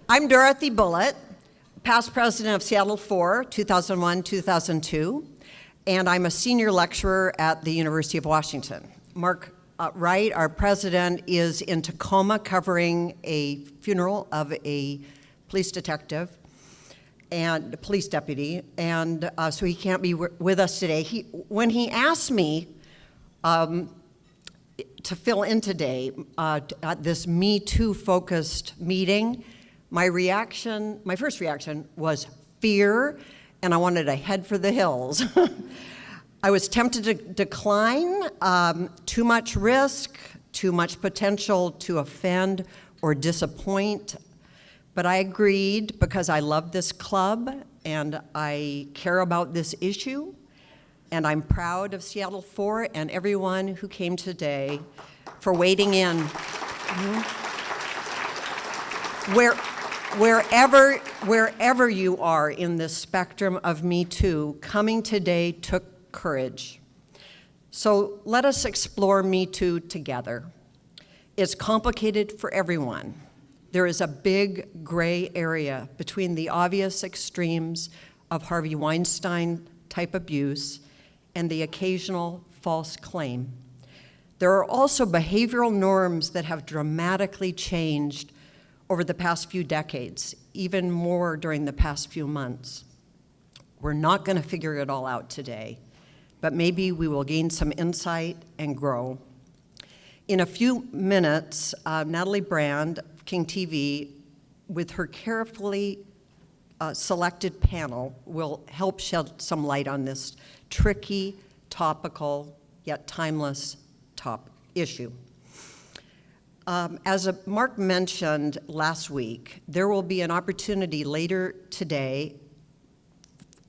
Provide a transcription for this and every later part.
I'm Dorothy Bullitt, past president of Seattle 4, 2001-2002, and I'm a senior lecturer at the University of Washington. Mark Wright, our president, is in Tacoma covering a funeral of a police detective and police deputy, and so he can't be with us today. When he asked me to fill in today at this MeToo focused meeting, my first reaction was fear, and I wanted to head for the hills. I was tempted to decline, too much risk, too much potential to offend or disappoint, but I agreed because I love this club and I care about this issue, and I'm proud of Seattle 4 and everyone who came today for wading in. Wherever you are in this spectrum of Me Too, coming today took courage. So let us explore Me Too together. It's complicated for everyone. There is a big gray area between the obvious extremes of Harvey Weinstein type abuse and the occasional false claim. There are also behavioral norms that have dramatically changed over the past few decades, even more during the past few months. We're not going to figure it all out today, but maybe we will gain some insight and grow. In a few minutes, Natalie Brand of King TV, with her carefully selected panel, will help shed some light on this tricky, topical, yet timeless issue. As Mark mentioned last week, there will be an opportunity later today,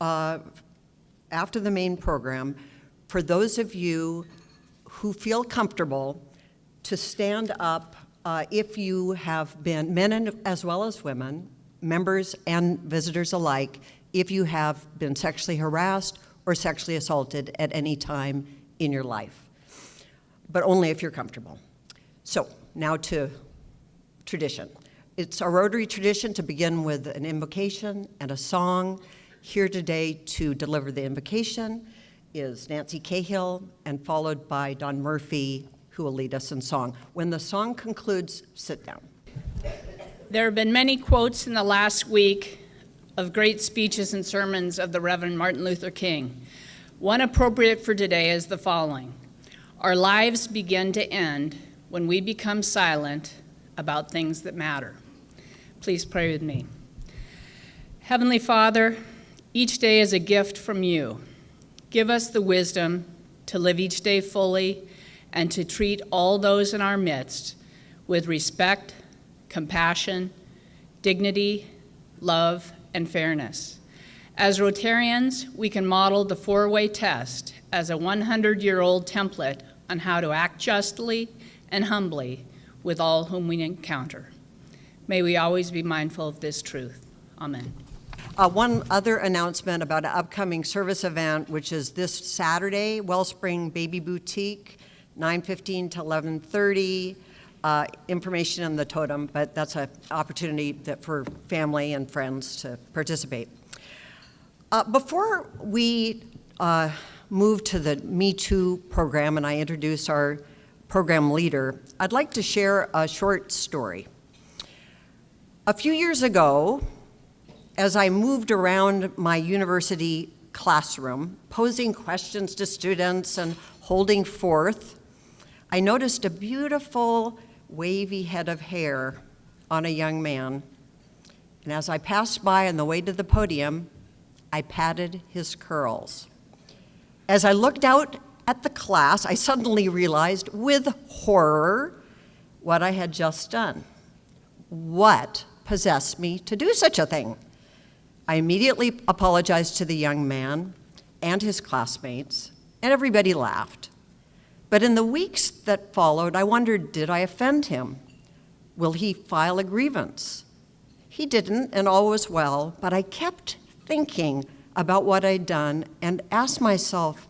after the main program, for those of you who feel comfortable to stand up if you have been, men as well as women, members and visitors alike, if you have been sexually harassed or sexually assaulted at any time in your life, but only if you're comfortable. So now to tradition. It's a Rotary tradition to begin with an invocation and a song. Here today to deliver the invocation is Nancy Cahill, and followed by Don Murphy, who will lead us in song. When the song concludes, sit down. There have been many quotes in the last week of great speeches and sermons of the Reverend Martin Luther King. One appropriate for today is the following: our lives begin to end when we become silent about things that matter. Please pray with me. Heavenly Father, each day is a gift from you. Give us the wisdom to live each day fully and to treat all those in our midst with respect, compassion, dignity, love, and fairness. As Rotarians, we can model the four-way test as a 100-year-old template on how to act justly and humbly with all whom we encounter. May we always be mindful of this truth. Amen. One other announcement about an upcoming service event, which is this Saturday, Wellspring Baby Boutique, 9:15 to 11:30. Information in the totem, but that's an opportunity for family and friends to participate. Before we move to the Me Too program and I introduce our program leader, I'd like to share a short story. A few years ago, as I moved around my university classroom, posing questions to students and holding forth, I noticed a beautiful wavy head of hair on a young man. And as I passed by on the way to the podium, I patted his curls. As I looked out at the class, I suddenly realized with horror what I had just done. What possessed me to do such a thing? I immediately apologized to the young man and his classmates, and everybody laughed. But in the weeks that followed, I wondered, did I offend him? Will he file a grievance? He didn't, and all was well, but I kept thinking about what I'd done and asked myself,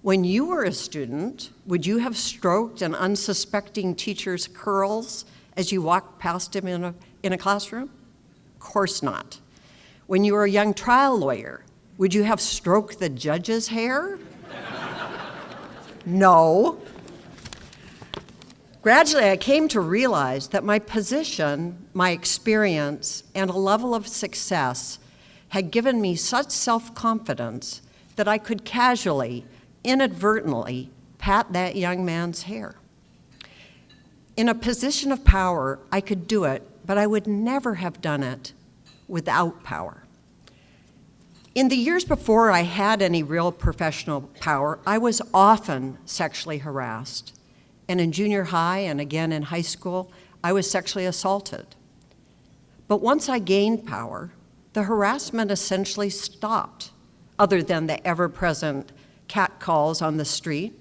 when you were a student, would you have stroked an unsuspecting teacher's curls as you walked past him in a classroom? Of course not. When you were a young trial lawyer, would you have stroked the judge's hair? No. Gradually, I came to realize that my position, my experience, and a level of success had given me such self-confidence that I could casually, inadvertently, pat that young man's hair. In a position of power, I could do it, but I would never have done it without power. In the years before I had any real professional power, I was often sexually harassed. And in junior high and again in high school, I was sexually assaulted. But once I gained power, the harassment essentially stopped, other than the ever-present catcalls on the street,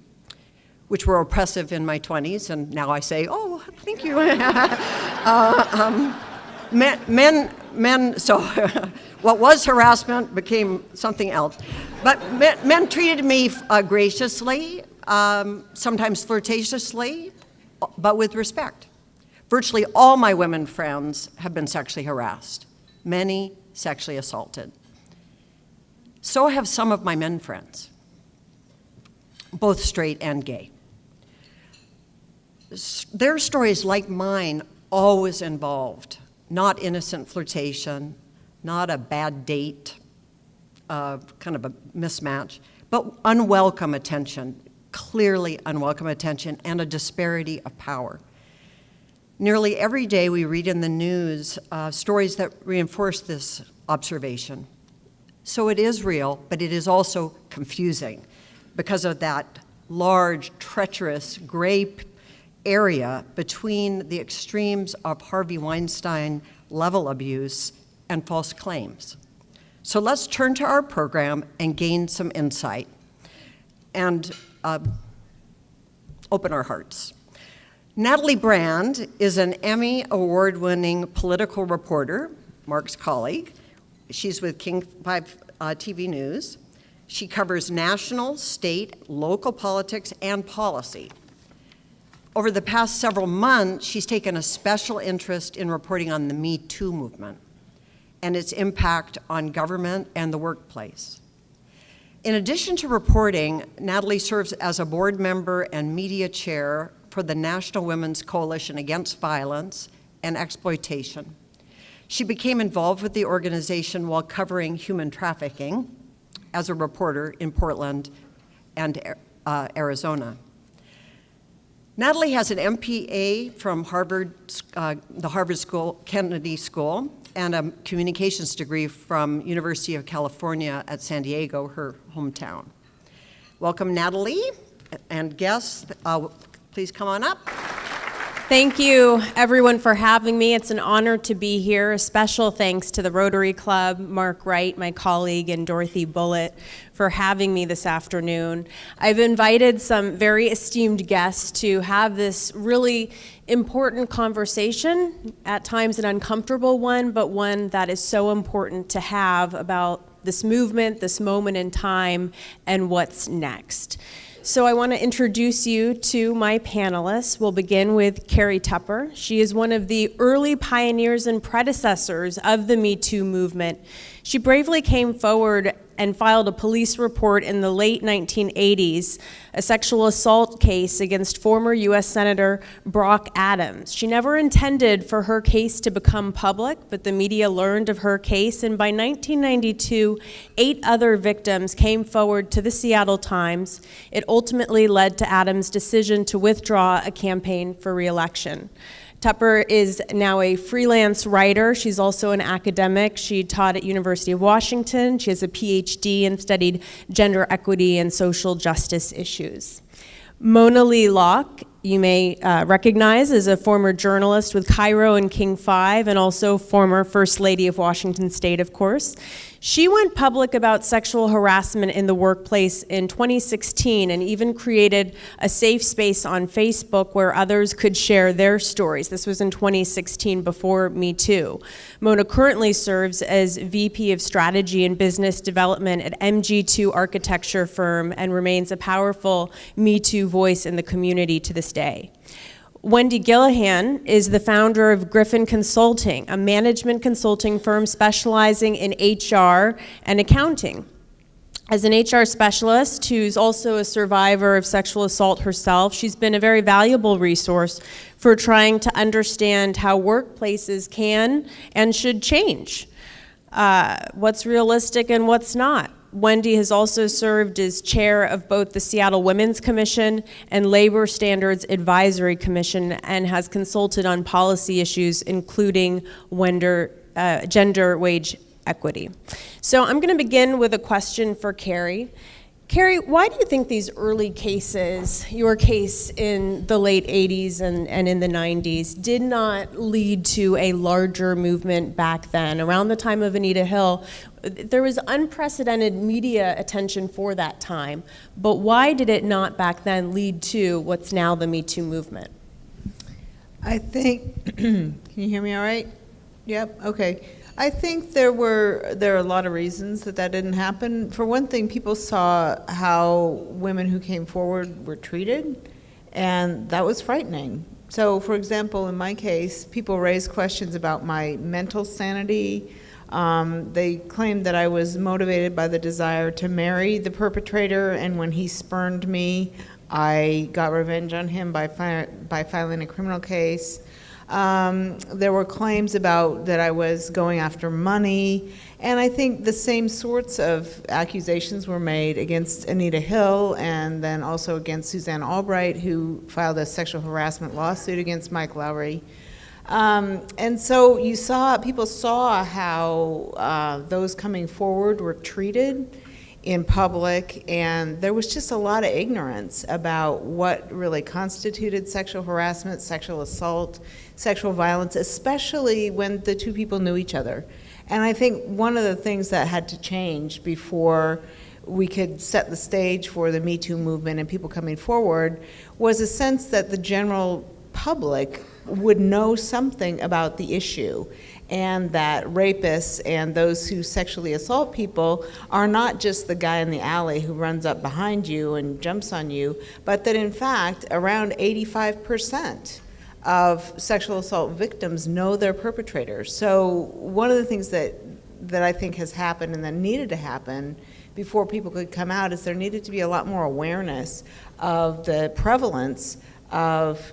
which were oppressive in my 20s, and now I say, oh, thank you. So what was harassment became something else. But men treated me graciously, sometimes flirtatiously, but with respect. Virtually all my women friends have been sexually harassed, many sexually assaulted. So have some of my men friends, both straight and gay. Their stories, like mine, always involved not innocent flirtation, not a bad date, kind of a mismatch, but unwelcome attention, clearly unwelcome attention, and a disparity of power. Nearly every day we read in the news stories that reinforce this observation. So it is real, but it is also confusing because of that large, treacherous, gray area between the extremes of Harvey Weinstein level abuse and false claims. So let's turn to our program and gain some insight and open our hearts. Natalie Brand is an Emmy award-winning political reporter, Mark's colleague. She's with King 5 TV News. She covers national, state, local politics, and policy. Over the past several months, she's taken a special interest in reporting on the MeToo movement and its impact on government and the workplace. In addition to reporting, Natalie serves as a board member and media chair for the National Women's Coalition Against Violence and Exploitation. She became involved with the organization while covering human trafficking as a reporter in Portland and Arizona. Natalie has an MPA from Harvard, the Harvard School, Kennedy School, and a communications degree from University of California at San Diego, her hometown. Welcome, Natalie, and guests, please come on up. Thank you, everyone, for having me. It's an honor to be here. A special thanks to the Rotary Club, Mark Wright, my colleague, and Dorothy Bullitt for having me this afternoon. I've invited some very esteemed guests to have this really important conversation, at times an uncomfortable one, but one that is so important to have about this movement, this moment in time, and what's next. So I want to introduce you to my panelists. We'll begin with Kari Tupper. She is one of the early pioneers and predecessors of the MeToo movement. She bravely came forward and filed a police report in the late 1980s, a sexual assault case against former U.S. Senator Brock Adams. She never intended for her case to become public, but the media learned of her case, and by 1992, 8 other victims came forward to the Seattle Times. It ultimately led to Adams' decision to withdraw a campaign for re-election. Tupper is now a freelance writer. She's also an academic. She taught at University of Washington. She has a PhD and studied gender equity and social justice issues. Lee Locke, you may recognize as a former journalist with Cairo and King 5, and also former First Lady of Washington State, of course. She went public about sexual harassment in the workplace in 2016 and even created a safe space on Facebook where others could share their stories. This was in 2016, before MeToo. Mona currently serves as VP of Strategy and Business Development at MG2 architecture firm and remains a powerful MeToo voice in the community to this day. Wendy Gillihan is the founder of Griffin Consulting, a management consulting firm specializing in HR and accounting. As an HR specialist who's also a survivor of sexual assault herself, she's been a very valuable resource for trying to understand how workplaces can and should change, what's realistic and what's not. Wendy has also served as chair of both the Seattle Women's Commission and Labor Standards Advisory Commission, and has consulted on policy issues including gender wage equity. So I'm going to begin with a question for Kari. Kari, why do you think these early cases, your case in the late 80s and in the 90s, did not lead to a larger movement back then? Around the time of Anita Hill, there was unprecedented media attention for that time, but why did it not back then lead to what's now the Me Too movement? I think, can you hear me all right? Yep, okay. I think there are a lot of reasons that didn't happen. For one thing, people saw how women who came forward were treated, and that was frightening. So, for example, in my case, people raised questions about my mental sanity. They claimed that I was motivated by the desire to marry the perpetrator, and when he spurned me, I got revenge on him by filing a criminal case. There were claims about that I was going after money, and I think the same sorts of accusations were made against Anita Hill and then also against Suzanne Albright, who filed a sexual harassment lawsuit against Mike Lowry. And so people saw how those coming forward were treated in public, and there was just a lot of ignorance about what really constituted sexual harassment, sexual assault, sexual violence, especially when the two people knew each other. And I think one of the things that had to change before we could set the stage for the Me Too movement and people coming forward was a sense that the general public would know something about the issue, and that rapists and those who sexually assault people are not just the guy in the alley who runs up behind you and jumps on you, but that in fact around 85% of sexual assault victims know their perpetrators. So one of the things that I think has happened and that needed to happen before people could come out is there needed to be a lot more awareness of the prevalence of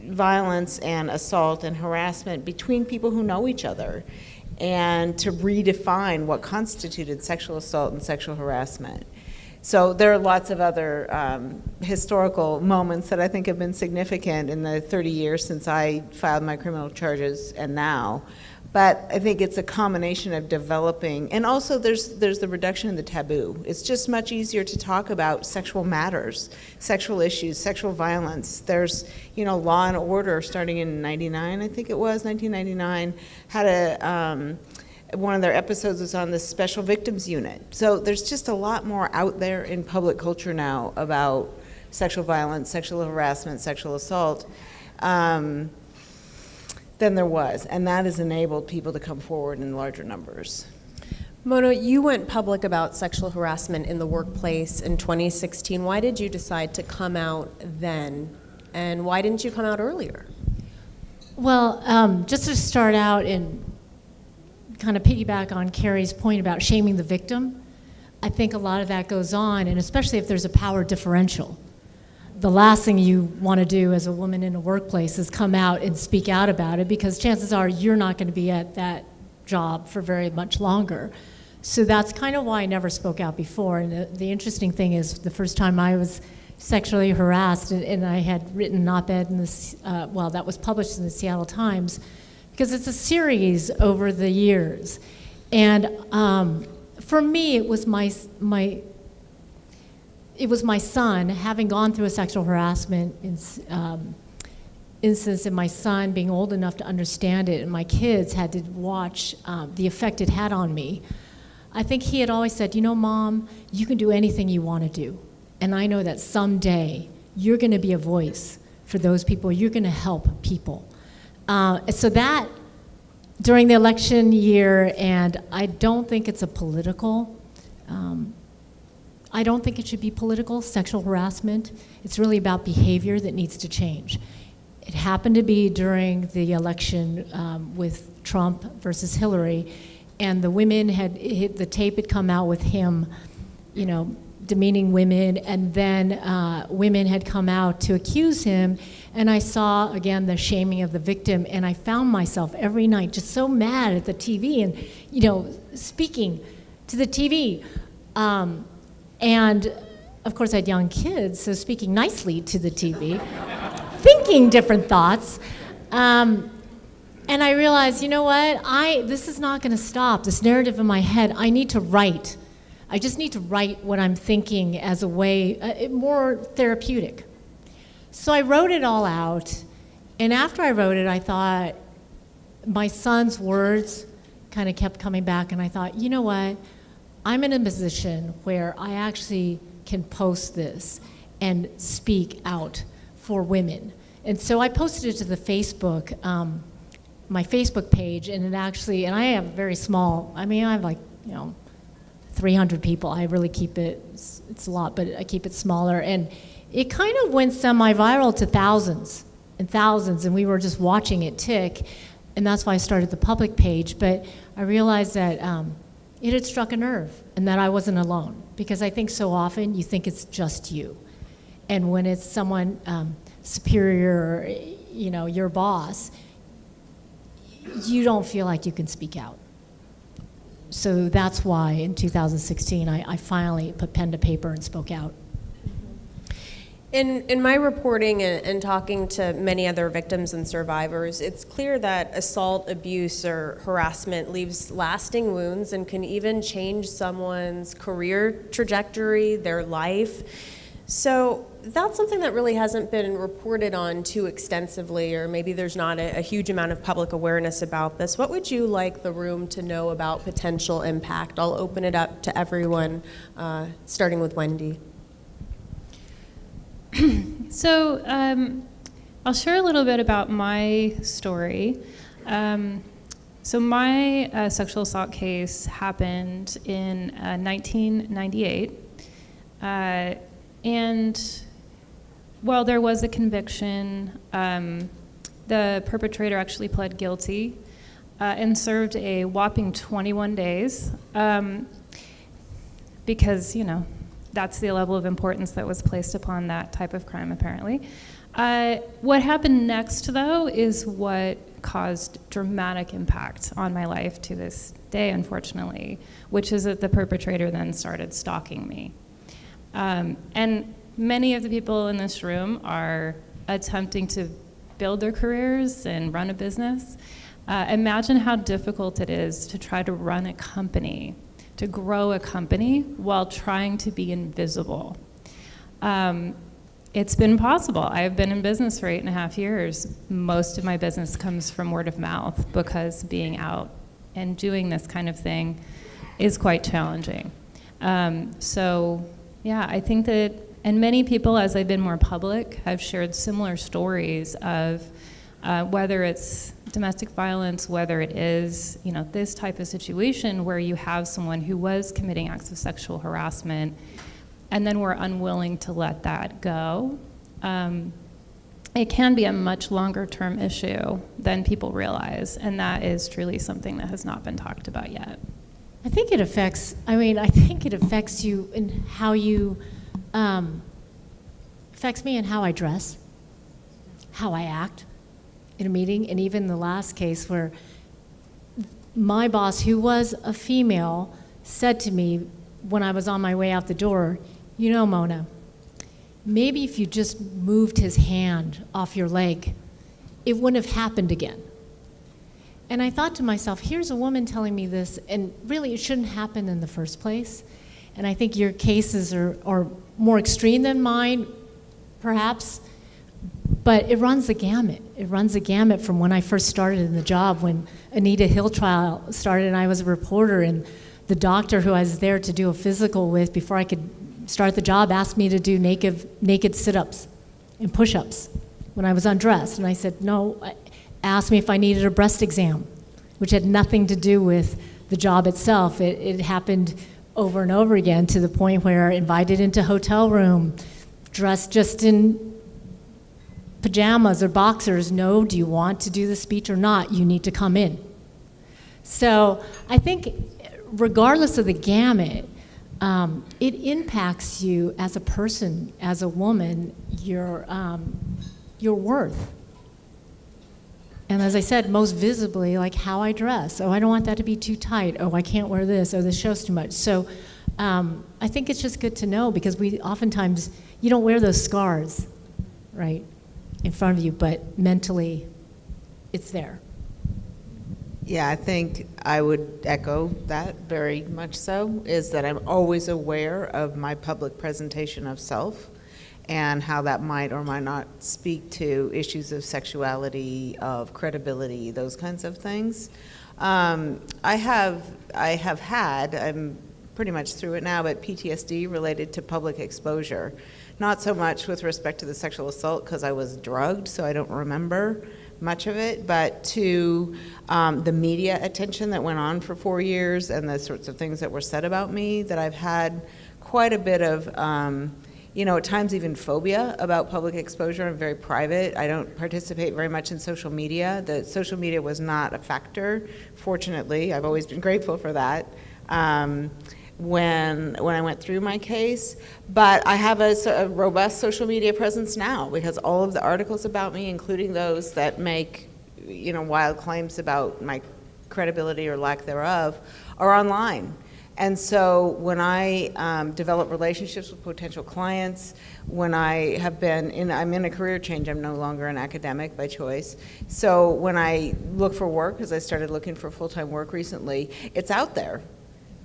violence and assault and harassment between people who know each other, and to redefine what constituted sexual assault and sexual harassment. So there are lots of other historical moments that I think have been significant in the 30 years since I filed my criminal charges and now. But I think it's a combination of developing, and also there's the reduction in the taboo. It's just much easier to talk about sexual matters, sexual issues, sexual violence. There's, Law and Order starting in 99, I think it was, 1999, had one of their episodes was on the Special Victims Unit. So there's just a lot more out there in public culture now about sexual violence, sexual harassment, sexual assault. Than there was, and that has enabled people to come forward in larger numbers. Mona, you went public about sexual harassment in the workplace in 2016. Why did you decide to come out then, and why didn't you come out earlier? Well, just to start out and kind of piggyback on Kari's point about shaming the victim, I think a lot of that goes on, and especially if there's a power differential. The last thing you want to do as a woman in a workplace is come out and speak out about it, because chances are you're not going to be at that job for very much longer. So that's kind of why I never spoke out before. And the interesting thing is the first time I was sexually harassed, and I had written an op-ed in this, that was published in the Seattle Times, because it's a series over the years. And for me, it was my son, having gone through a sexual harassment instance, and my son being old enough to understand it, and my kids had to watch the effect it had on me. I think he had always said, Mom, you can do anything you want to do. And I know that someday you're going to be a voice for those people. You're going to help people. So that, during the election year, and I don't think it's a political, I don't think it should be political, sexual harassment. It's really about behavior that needs to change. It happened to be during the election with Trump versus Hillary, and the women the tape had come out with him, demeaning women, and then women had come out to accuse him, and I saw, again, the shaming of the victim, and I found myself every night just so mad at the TV and, speaking to the TV. And, of course, I had young kids, so speaking nicely to the TV, thinking different thoughts. And I realized, you know what, this is not going to stop, this narrative in my head. I need to write. I just need to write what I'm thinking as a way, more therapeutic. So I wrote it all out, and after I wrote it, I thought, my son's words kind of kept coming back, and I thought, you know what, I'm in a position where I actually can post this and speak out for women. And so I posted it to the Facebook, my Facebook page, and I have very small, I have 300 people. I really keep it, it's a lot, but I keep it smaller. And it kind of went semi-viral to thousands and thousands, and we were just watching it tick. And that's why I started the public page. But I realized that it had struck a nerve and that I wasn't alone. Because I think so often you think it's just you. And when it's someone superior or, your boss, you don't feel like you can speak out. So that's why in 2016 I finally put pen to paper and spoke out. In my reporting and talking to many other victims and survivors, it's clear that assault, abuse, or harassment leaves lasting wounds and can even change someone's career trajectory, their life. So that's something that really hasn't been reported on too extensively, or maybe there's not a huge amount of public awareness about this. What would you like the room to know about potential impact? I'll open it up to everyone, starting with Wendy. So I'll share a little bit about my story. So my sexual assault case happened in 1998. And while there was a conviction, the perpetrator actually pled guilty and served a whopping 21 days because, that's the level of importance that was placed upon that type of crime, apparently. What happened next, though, is what caused dramatic impact on my life to this day, unfortunately, which is that the perpetrator then started stalking me. And many of the people in this room are attempting to build their careers and run a business. Imagine how difficult it is to try to run a company, to grow a company while trying to be invisible. It's been possible. I've been in business for 8.5 years. Most of my business comes from word of mouth because being out and doing this kind of thing is quite challenging. I think that, and many people, as I've been more public, have shared similar stories of whether it's domestic violence, whether it is, this type of situation where you have someone who was committing acts of sexual harassment and then we're unwilling to let that go. It can be a much longer term issue than people realize, and that is truly something that has not been talked about yet. I think it affects you in how you, affects me in how I dress, how I act in a meeting, and even the last case where my boss, who was a female, said to me when I was on my way out the door, Mona, maybe if you just moved his hand off your leg, it wouldn't have happened again. And I thought to myself, here's a woman telling me this, and really it shouldn't happen in the first place. And I think your cases are more extreme than mine, perhaps, but it runs the gamut. It runs the gamut from when I first started in the job, when Anita Hill trial started and I was a reporter, and the doctor who I was there to do a physical with before I could start the job asked me to do naked sit-ups and push-ups when I was undressed. And I said, no, asked me if I needed a breast exam, which had nothing to do with the job itself. It happened over and over again to the point where invited into hotel room, dressed just in pajamas or boxers, no, do you want to do the speech or not? You need to come in. So I think regardless of the gamut, it impacts you as a person, as a woman, your worth. And as I said, most visibly, like how I dress. Oh, I don't want that to be too tight. Oh, I can't wear this. Oh, this shows too much. So I think it's just good to know, because we oftentimes, you don't wear those scars, right, in front of you, but mentally it's there. Yeah, I think I would echo that very much so, is that I'm always aware of my public presentation of self and how that might or might not speak to issues of sexuality, of credibility, those kinds of things. I have had, I'm pretty much through it now, but PTSD related to public exposure. Not so much with respect to the sexual assault, because I was drugged, so I don't remember much of it, but to the media attention that went on for 4 years and the sorts of things that were said about me, that I've had quite a bit of, at times even phobia about public exposure. I'm very private. I don't participate very much in social media. The social media was not a factor, fortunately. I've always been grateful for that. When I went through my case, but I have a robust social media presence now, because all of the articles about me, including those that make, wild claims about my credibility or lack thereof, are online. And so when I develop relationships with potential clients, when I have I'm in a career change, I'm no longer an academic by choice. So when I look for work, because I started looking for full-time work recently, it's out there.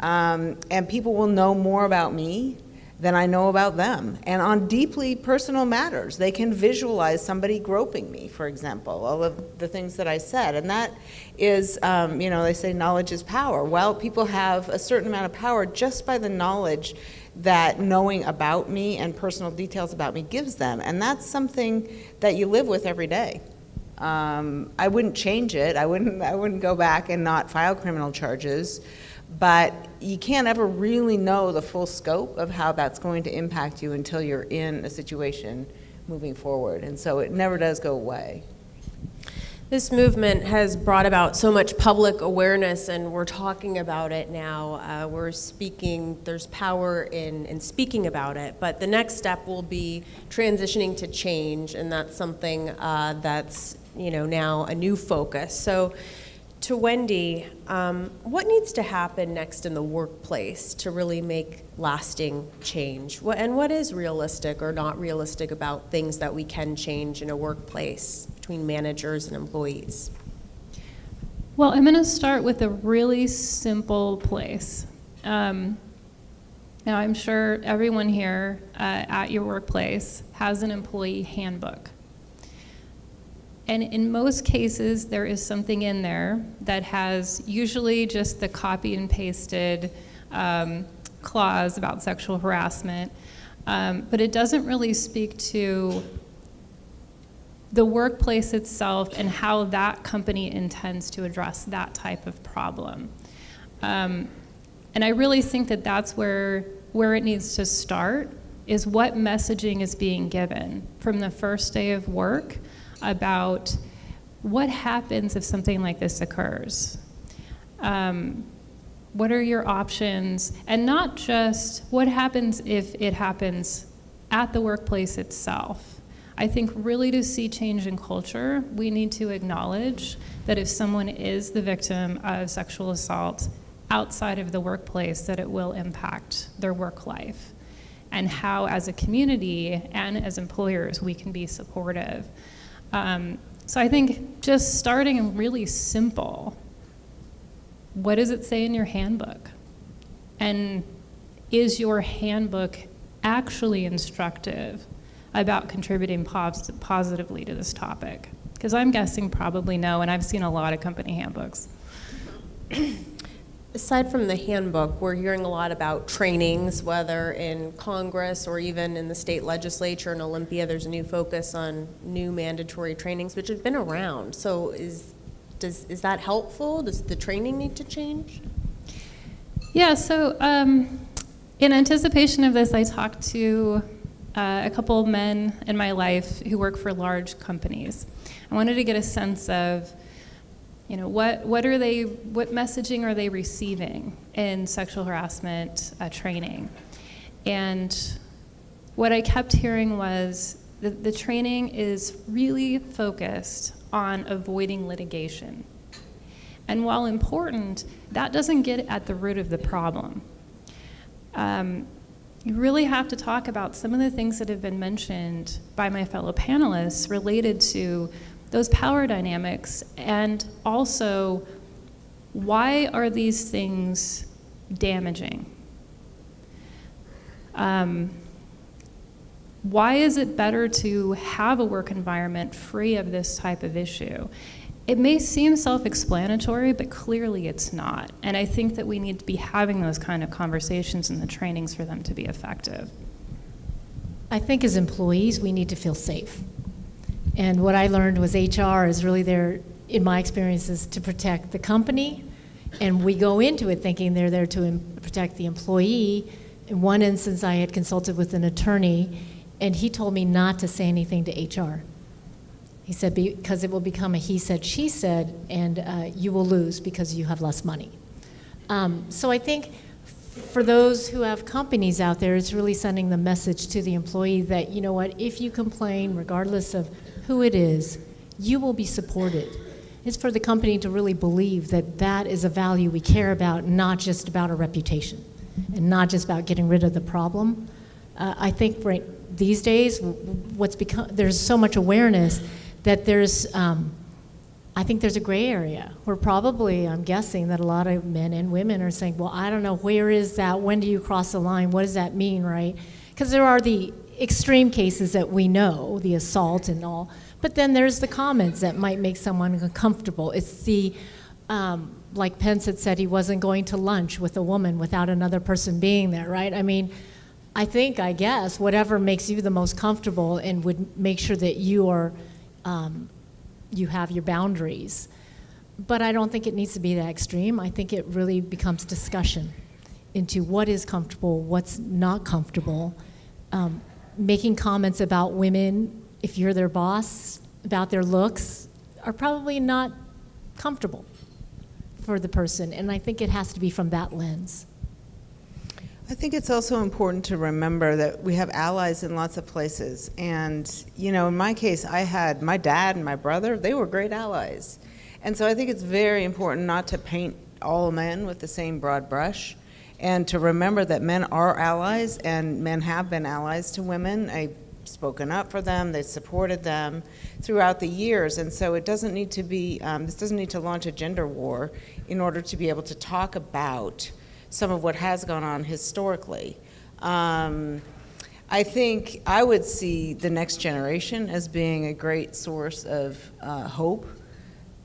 And people will know more about me than I know about them. And on deeply personal matters, they can visualize somebody groping me, for example, all of the things that I said. And that is, they say knowledge is power. Well, people have a certain amount of power just by the knowledge that knowing about me and personal details about me gives them. And that's something that you live with every day. I wouldn't change it. I wouldn't go back and not file criminal charges. But you can't ever really know the full scope of how that's going to impact you until you're in a situation moving forward. And so it never does go away. This movement has brought about so much public awareness, and we're talking about it now. We're speaking, there's power in speaking about it, but the next step will be transitioning to change, and that's something that's now a new focus. So to Wendy, what needs to happen next in the workplace to really make lasting change? And what is realistic or not realistic about things that we can change in a workplace between managers and employees? Well, I'm going to start with a really simple place. Now, I'm sure everyone here at your workplace has an employee handbook. And in most cases, there is something in there that has usually just the copy and pasted clause about sexual harassment, but it doesn't really speak to the workplace itself and how that company intends to address that type of problem. And I really think that that's where it needs to start, is what messaging is being given from the first day of work about what happens if something like this occurs. What are your options? And not just what happens if it happens at the workplace itself. I think really to see change in culture, we need to acknowledge that if someone is the victim of sexual assault outside of the workplace, that it will impact their work life, and how as a community and as employers we can be supportive. So I think just starting really simple. What does it say in your handbook? And is your handbook actually instructive about contributing positively to this topic? Because I'm guessing probably no, and I've seen a lot of company handbooks. Aside from the handbook, we're hearing a lot about trainings, whether in Congress or even in the state legislature in Olympia. There's a new focus on new mandatory trainings, which have been around. So is that helpful? Does the training need to change? Yeah, so in anticipation of this, I talked to a couple of men in my life who work for large companies. I wanted to get a sense of, what messaging are they receiving in sexual harassment training? And what I kept hearing was that the training is really focused on avoiding litigation. And while important, that doesn't get at the root of the problem. You really have to talk about some of the things that have been mentioned by my fellow panelists related to those power dynamics, and also why are these things damaging? Why is it better to have a work environment free of this type of issue? It may seem self-explanatory, but clearly it's not. And I think that we need to be having those kind of conversations in the trainings for them to be effective. I think as employees, we need to feel safe. And what I learned was HR is really there, in my experiences, to protect the company. And we go into it thinking they're there to protect the employee. In one instance, I had consulted with an attorney, and he told me not to say anything to HR. He said, because it will become a he said, she said, and you will lose because you have less money. So I think for those who have companies out there, it's really sending the message to the employee that, you know what, if you complain, regardless of who it is, you will be supported. It's for the company to really believe that that is a value we care about, not just about a reputation, and not just about getting rid of the problem. I think these days, there's so much awareness that I think there's a gray area where probably, I'm guessing that a lot of men and women are saying, well, I don't know, where is that? When do you cross the line? What does that mean, right? Because there are the extreme cases that we know, the assault and all, but then there's the comments that might make someone uncomfortable. It's the, like Pence had said, he wasn't going to lunch with a woman without another person being there, right? I mean, I guess, whatever makes you the most comfortable and would make sure that you are, you have your boundaries. But I don't think it needs to be that extreme. I think it really becomes discussion into what is comfortable, what's not comfortable. Making comments about women, if you're their boss, about their looks, are probably not comfortable for the person. And I think it has to be from that lens. I think it's also important to remember that we have allies in lots of places. And, in my case, I had my dad and my brother, they were great allies. And so I think it's very important not to paint all men with the same broad brush, and to remember that men are allies, and men have been allies to women. I've spoken up for them, they've supported them throughout the years. And so it doesn't need to be, this doesn't need to launch a gender war in order to be able to talk about some of what has gone on historically. I think I would see the next generation as being a great source of hope.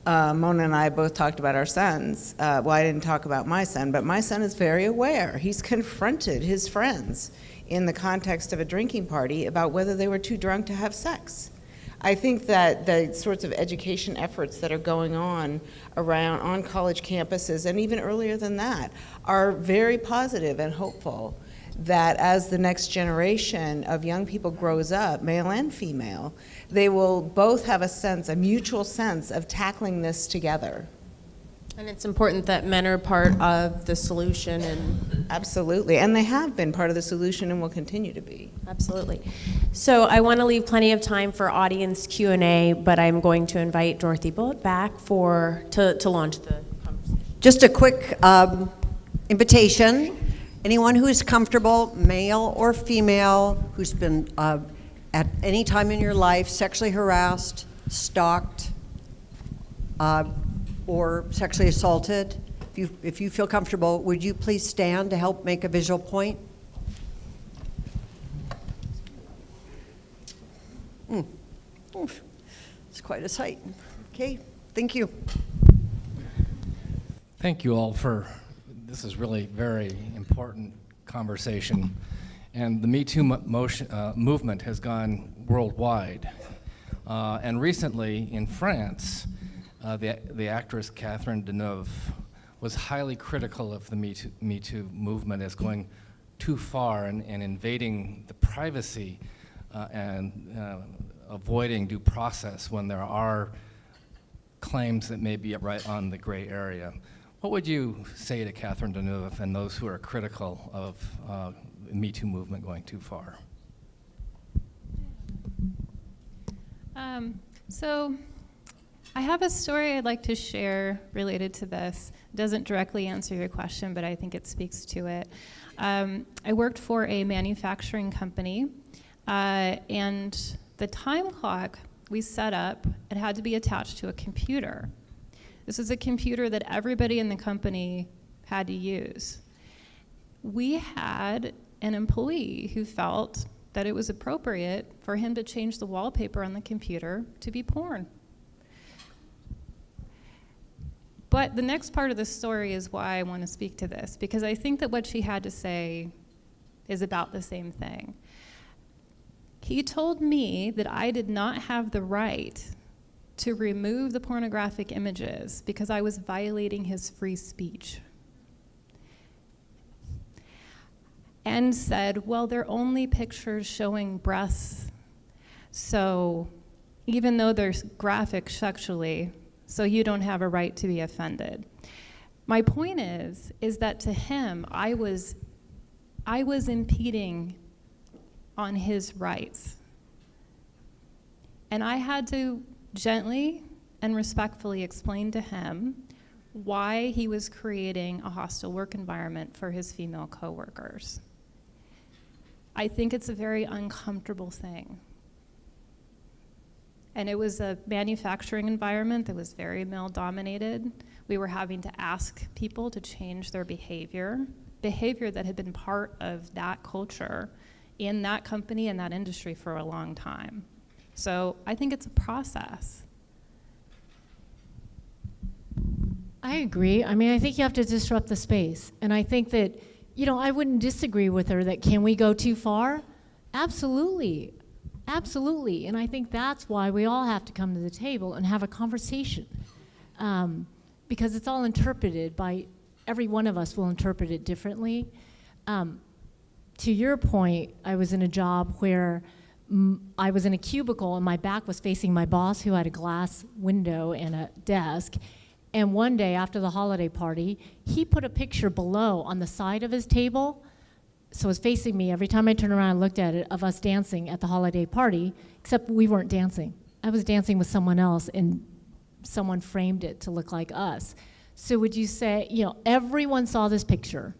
Mona and I both talked about our sons. Well, I didn't talk about my son, but my son is very aware. He's confronted his friends in the context of a drinking party about whether they were too drunk to have sex. I think that the sorts of education efforts that are going on college campuses, and even earlier than that, are very positive and hopeful that as the next generation of young people grows up, male and female, they will both have a mutual sense of tackling this together. And it's important that men are part of the solution. And absolutely, and they have been part of the solution and will continue to be. Absolutely. So I want to leave plenty of time for audience Q&A, but I'm going to invite Dorothy Bullitt back to launch the conversation. Just a quick invitation. Anyone who is comfortable, male or female, who's been at any time in your life sexually harassed, stalked, or sexually assaulted, if you feel comfortable, would you please stand to help make a visual point? Oof. It's quite a sight. Okay, thank you. Thank you all this is really very important conversation. And the MeToo movement has gone worldwide. And recently in France, the actress Catherine Deneuve was highly critical of the MeToo movement as going too far and invading the privacy and avoiding due process when there are claims that may be right on the gray area. What would you say to Catherine Deneuve and those who are critical of the MeToo movement going too far? So I have a story I'd like to share related to this. It doesn't directly answer your question, but I think it speaks to it. I worked for a manufacturing company, and the time clock we set up, it had to be attached to a computer. This is a computer that everybody in the company had to use. We had an employee who felt that it was appropriate for him to change the wallpaper on the computer to be porn. But the next part of the story is why I want to speak to this, because I think that what she had to say is about the same thing. He told me that I did not have the right to remove the pornographic images because I was violating his free speech. And said, well, they're only pictures showing breasts, so even though they're graphic sexually, so you don't have a right to be offended. My point is that to him, I was impeding on his rights. And I had to gently and respectfully explain to him why he was creating a hostile work environment for his female coworkers. I think it's a very uncomfortable thing. And it was a manufacturing environment that was very male-dominated. We were having to ask people to change their behavior that had been part of that culture in that company and that industry for a long time. So I think it's a process. I agree. I mean, I think you have to disrupt the space. And I think that, I wouldn't disagree with her that can we go too far? Absolutely. Absolutely. And I think that's why we all have to come to the table and have a conversation. Because it's all interpreted by, every one of us will interpret it differently. To your point, I was in a job where I was in a cubicle and my back was facing my boss who had a glass window and a desk. And one day after the holiday party, he put a picture below on the side of his table, so it was facing me. Every time I turned around and looked at it, of us dancing at the holiday party, except we weren't dancing. I was dancing with someone else, and someone framed it to look like us. So would you say, everyone saw this picture.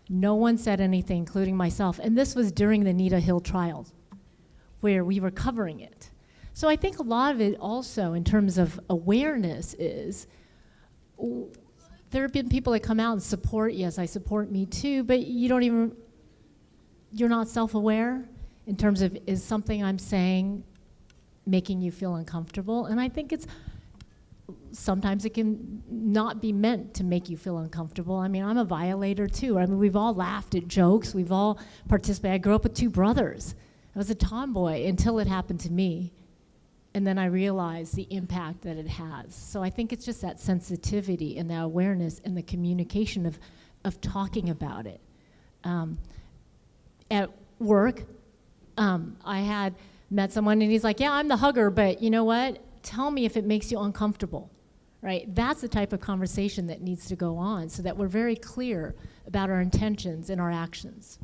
No one said anything, including myself. And this was during the Nita Hill trials, where we were covering it. So I think a lot of it also, in terms of awareness, is there have been people that come out and support, yes, I support Me Too, but you're not self-aware in terms of, is something I'm saying making you feel uncomfortable? And I think sometimes it can not be meant to make you feel uncomfortable. I mean, I'm a violator too. I mean, we've all laughed at jokes. We've all participated. I grew up with two brothers. I was a tomboy until it happened to me. And then I realized the impact that it has. So I think it's just that sensitivity and that awareness and the communication of talking about it. At work, I had met someone and he's like, yeah, I'm the hugger, but you know what? Tell me if it makes you uncomfortable, right? That's the type of conversation that needs to go on so that we're very clear about our intentions and our actions.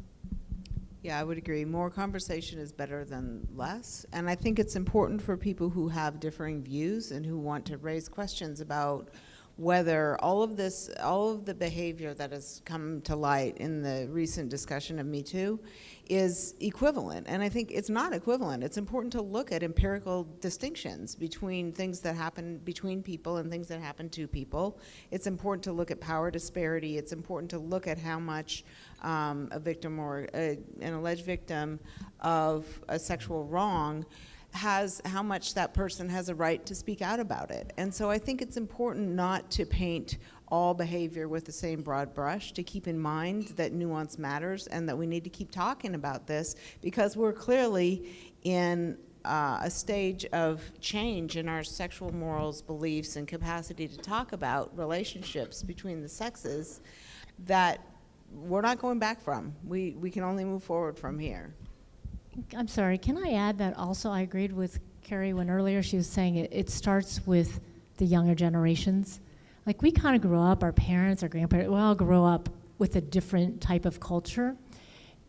Yeah, I would agree. More conversation is better than less. And I think it's important for people who have differing views and who want to raise questions about whether all of the behavior that has come to light in the recent discussion of Me Too is equivalent. And I think it's not equivalent. It's important to look at empirical distinctions between things that happen between people and things that happen to people. It's important to look at power disparity. It's important to look at how much a victim or an alleged victim of a sexual wrong how much that person has a right to speak out about it. And so I think it's important not to paint all behavior with the same broad brush, to keep in mind that nuance matters and that we need to keep talking about this because we're clearly in a stage of change in our sexual morals, beliefs, and capacity to talk about relationships between the sexes that we're not going back from. We can only move forward from here. I'm sorry, can I add that also I agreed with Kari when earlier she was saying it starts with the younger generations. Like, we kind of grew up, our parents, our grandparents, we all grew up with a different type of culture.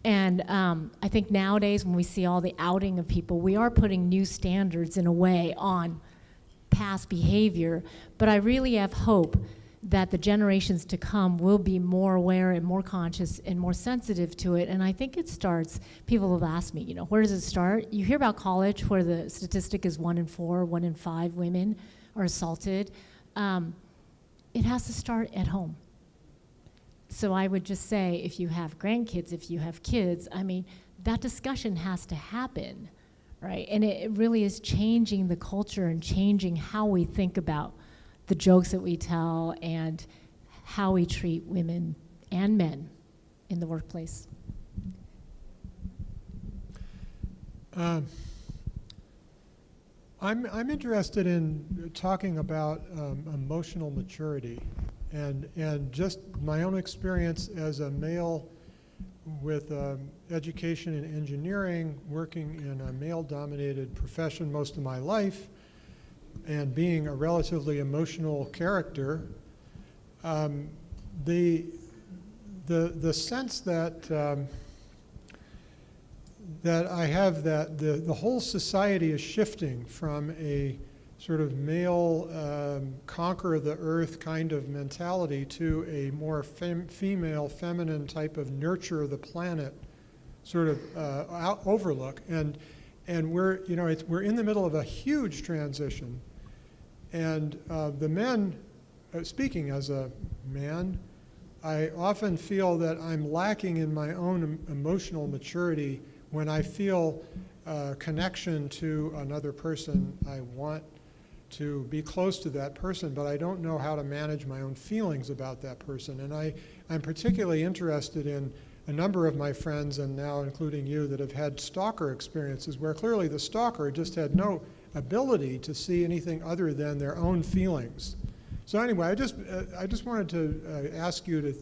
And I think nowadays when we see all the outing of people, we are putting new standards in a way on past behavior. But I really have hope that the generations to come will be more aware and more conscious and more sensitive to it. And I think it starts, people have asked me, where does it start? You hear about college where the statistic is 1 in 4, 1 in 5 women are assaulted. It has to start at home. So I would just say, if you have grandkids, if you have kids, that discussion has to happen, right? And it really is changing the culture and changing how we think about the jokes that we tell and how we treat women and men in the workplace. I'm interested in talking about emotional maturity and just my own experience as a male with education in engineering, working in a male-dominated profession most of my life, and being a relatively emotional character. The sense that that I have that the whole society is shifting from a sort of male conquer the earth kind of mentality to a more female, feminine type of nurture the planet sort of overlook. And we're we're in the middle of a huge transition. And the men, speaking as a man, I often feel that I'm lacking in my own emotional maturity when I feel connection to another person. I want to be close to that person, but I don't know how to manage my own feelings about that person. And I'm particularly interested in a number of my friends, and now including you, that have had stalker experiences where clearly the stalker just had no ability to see anything other than their own feelings. So anyway, I just wanted to ask you to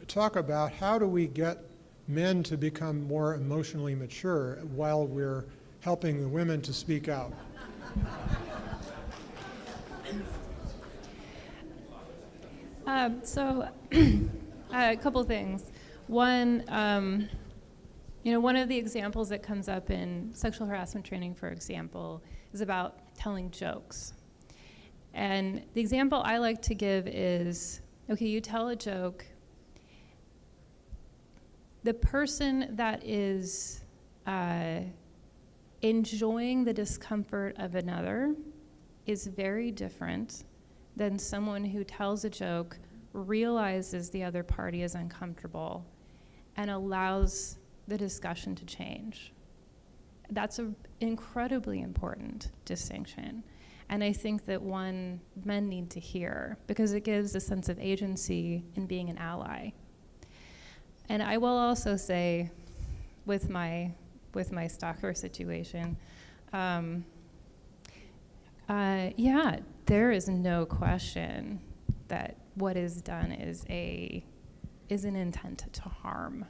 talk about how do we get men to become more emotionally mature while we're helping the women to speak out. So a couple things. One, one of the examples that comes up in sexual harassment training, for example, is about telling jokes. And the example I like to give is, okay, you tell a joke. The person that is enjoying the discomfort of another is very different than someone who tells a joke, realizes the other party is uncomfortable, and allows the discussion to change. That's an incredibly important distinction. And I think that men need to hear, because it gives a sense of agency in being an ally. And I will also say, with my stalker situation, there is no question that what is done is an intent to harm.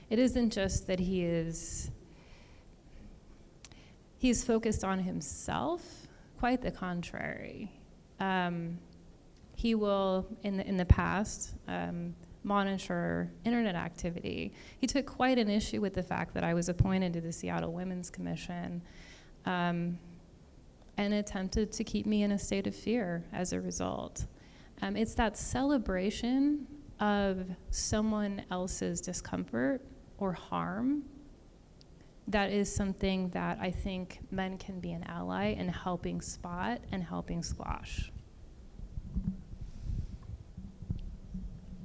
It isn't just that he's focused on himself, quite the contrary. He will, in the past, monitor internet activity. He took quite an issue with the fact that I was appointed to the Seattle Women's Commission, and attempted to keep me in a state of fear as a result. It's that celebration of someone else's discomfort or harm that is something that I think men can be an ally in helping spot and helping squash.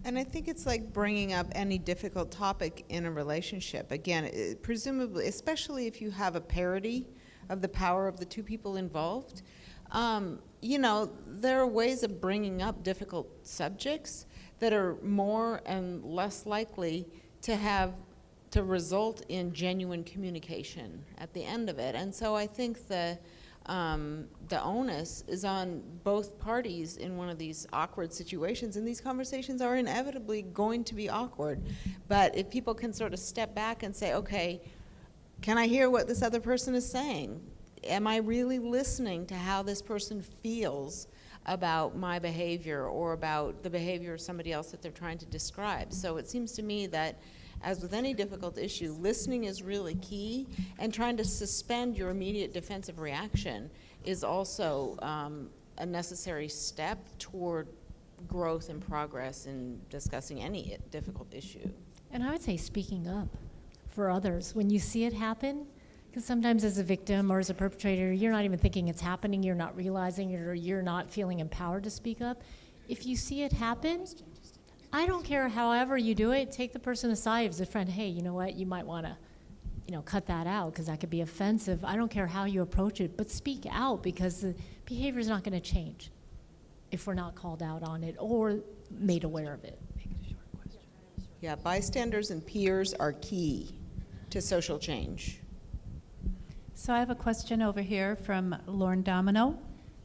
And I think it's like bringing up any difficult topic in a relationship. Again, presumably, especially if you have a parity of the power of the two people involved, there are ways of bringing up difficult subjects that are more and less likely to result in genuine communication at the end of it. And so I think the the onus is on both parties in one of these awkward situations, and these conversations are inevitably going to be awkward. But if people can sort of step back and say, okay, can I hear what this other person is saying? Am I really listening to how this person feels about my behavior or about the behavior of somebody else that they're trying to describe? So it seems to me that, as with any difficult issue, listening is really key, and trying to suspend your immediate defensive reaction is also a necessary step toward growth and progress in discussing any difficult issue. And I would say speaking up for others when you see it happen, because sometimes as a victim or as a perpetrator, you're not even thinking it's happening, you're not realizing it, or you're not feeling empowered to speak up. If you see it happen, I don't care however you do it, take the person aside as a friend. Hey, you know what, you might want to, cut that out because that could be offensive. I don't care how you approach it, but speak out, because the behavior is not going to change if we're not called out on it or made aware of it. Yeah, bystanders and peers are key to social change. So I have a question over here from Lauren Domino.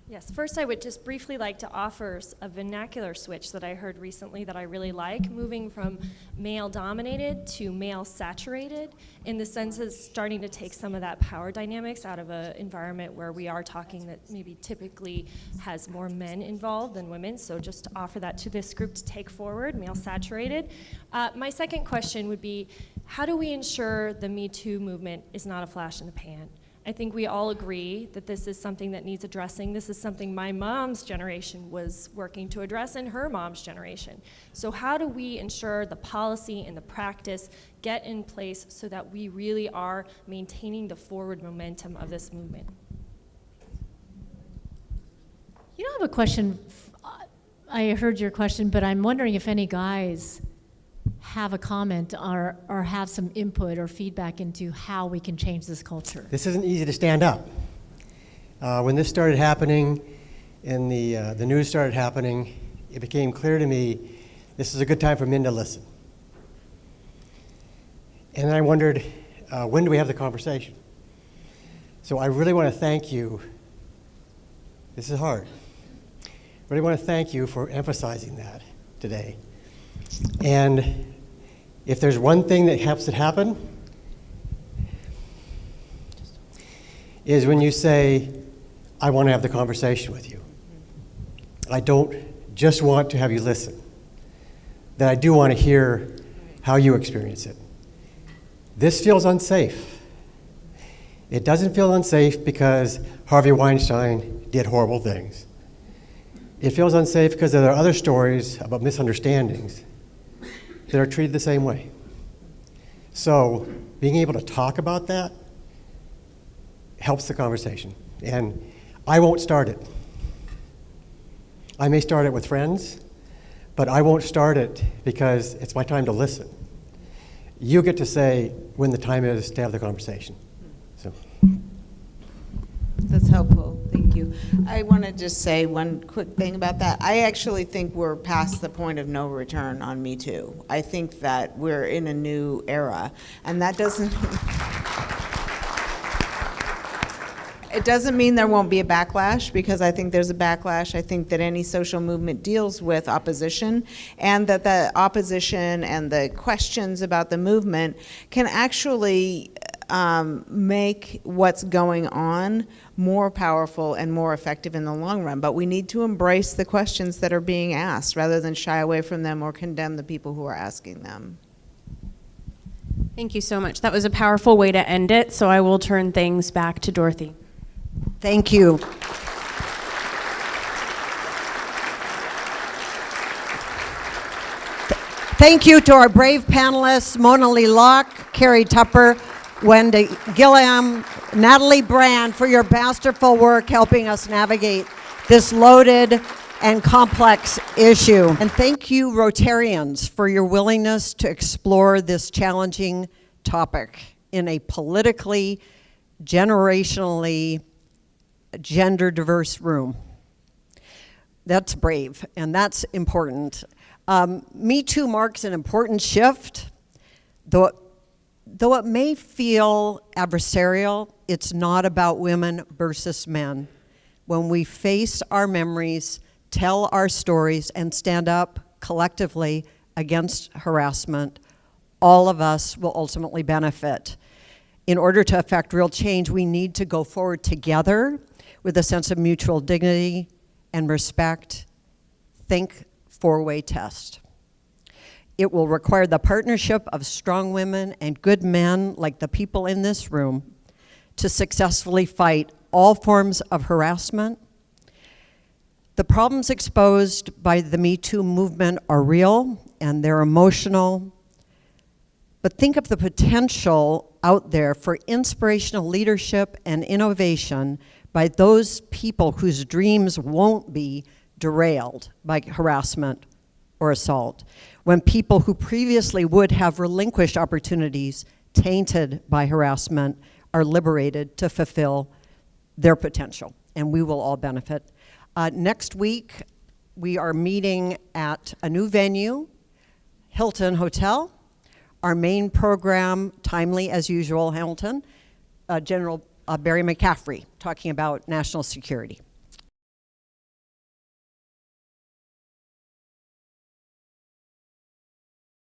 Yes, first I would just briefly like to offer a vernacular switch that I heard recently that I really like, moving from male-dominated to male-saturated, in the sense of starting to take some of that power dynamics out of an environment where we are talking that maybe typically has more men involved than women. So just to offer that to this group to take forward, male-saturated. My second question would be, how do we ensure the MeToo movement is not a flash in the pan? I think we all agree that this is something that needs addressing. This is something my mom's generation was working to address, and her mom's generation. So how do we ensure the policy and the practice get in place so that we really are maintaining the forward momentum of this movement? You don't have a question. I heard your question, but I'm wondering if any guys have a comment or have some input or feedback into how we can change this culture. This isn't easy to stand up. When this started happening and the news started happening, it became clear to me this is a good time for men to listen. And then I wondered, when do we have the conversation? So I really want to thank you. This is hard. I really want to thank you for emphasizing that today. And if there's one thing that helps it happen, is when you say, I want to have the conversation with you. I don't just want to have you listen. That I do want to hear how you experience it. This feels unsafe. It doesn't feel unsafe because Harvey Weinstein did horrible things. It feels unsafe because there are other stories about misunderstandings that are treated the same way. So being able to talk about that helps the conversation. And I won't start it. I may start it with friends, but I won't start it because it's my time to listen. You get to say when the time is to have the conversation. So. That's helpful, thank you. I want to just say one quick thing about that. I actually think we're past the point of no return on Me Too. I think that we're in a new era, and that doesn't, it doesn't mean there won't be a backlash, because I think there's a backlash. I think that any social movement deals with opposition, and that the opposition and the questions about the movement can actually make what's going on more powerful and more effective in the long run. But we need to embrace the questions that are being asked rather than shy away from them or condemn the people who are asking them. Thank you so much. That was a powerful way to end it, so I will turn things back to Dorothy. Thank you. Thank you to our brave panelists, Lee Locke, Kari Tupper, Wendy Gillihan, Natalie Brand, for your masterful work helping us navigate this loaded and complex issue. And thank you, Rotarians, for your willingness to explore this challenging topic in a politically, generationally, gender diverse room. That's brave, and that's important. Me Too marks an important shift. Though it may feel adversarial, it's not about women versus men. When we face our memories, tell our stories, and stand up collectively against harassment, all of us will ultimately benefit. In order to affect real change, we need to go forward together with a sense of mutual dignity and respect. Think four-way test. It will require the partnership of strong women and good men like the people in this room to successfully fight all forms of harassment. The problems exposed by the MeToo movement are real and they're emotional, but think of the potential out there for inspirational leadership and innovation by those people whose dreams won't be derailed by harassment or assault, when people who previously would have relinquished opportunities tainted by harassment are liberated to fulfill their potential, and we will all benefit. Next week, we are meeting at a new venue, Hilton Hotel. Our main program, timely as usual, Hamilton, General Barry McCaffrey, talking about national security.